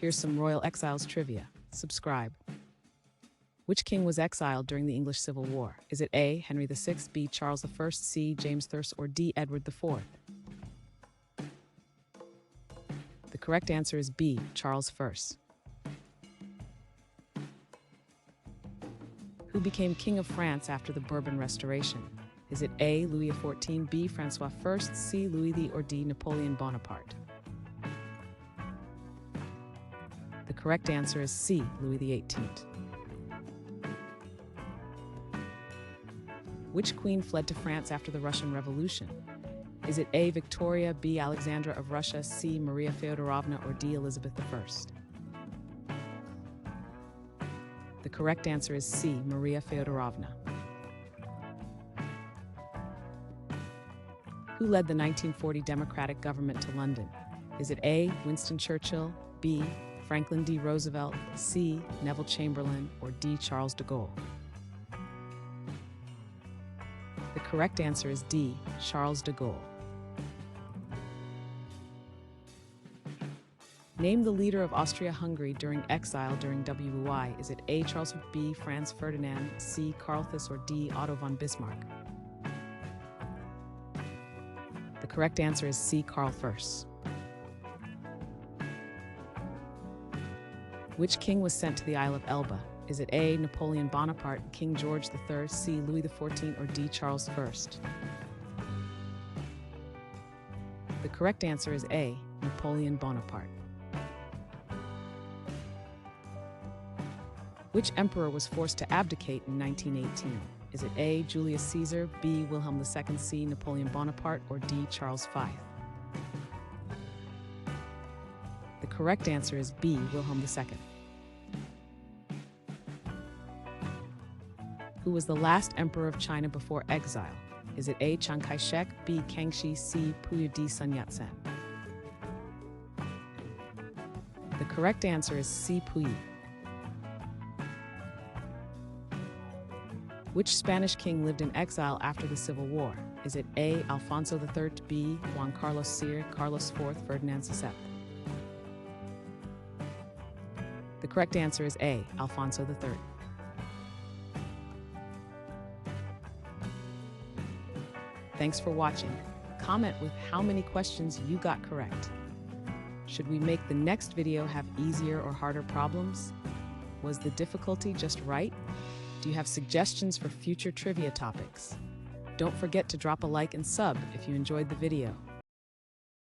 Here's some Royal Exiles trivia. Subscribe. Which king was exiled during the English Civil War? Is it A. Henry VI, B. Charles I, C. James III, or D. Edward IV? The correct answer is B. Charles I. Who became King of France after the Bourbon Restoration? Is it A. Louis XIV, B. Francois I, C. Louis VI, or D. Napoleon Bonaparte? The correct answer is C. Louis XVIII. Which queen fled to France after the Russian Revolution? Is it A. Victoria, B. Alexandra of Russia, C. Maria Feodorovna, or D. Elizabeth I? The correct answer is C. Maria Feodorovna. Who led the 1940 democratic government to London? Is it A. Winston Churchill, B. Franklin D. Roosevelt, C. Neville Chamberlain, or D. Charles de Gaulle? The correct answer is D. Charles de Gaulle. Name the leader of Austria-Hungary during exile during WY. Is it A. Charles, B. Franz Ferdinand, C. Karl Theis, or D. Otto von Bismarck? The correct answer is C. Karl Theis. Which king was sent to the Isle of Elba? Is it A. Napoleon Bonaparte, King George III, C. Louis XIV, or D. Charles I? The correct answer is A. Napoleon Bonaparte. Which emperor was forced to abdicate in 1918? Is it A. Julius Caesar, B. Wilhelm II, C. Napoleon Bonaparte, or D. Charles V? The correct answer is B. Wilhelm II. Who was the last emperor of China before exile? Is it A. Chiang Kai-shek, B. Kangxi, C. Puyo, D. Sun Yat-sen? The correct answer is C. Puyi. Which Spanish king lived in exile after the Civil War? Is it A. Alfonso III, B. Juan Carlos Sr., Carlos IV, Ferdinand VII? The correct answer is A. Alfonso III. Thanks for watching. Comment with how many questions you got correct. Should we make the next video have easier or harder problems? Was the difficulty just right? Do you have suggestions for future trivia topics? Don't forget to drop a like and sub if you enjoyed the video.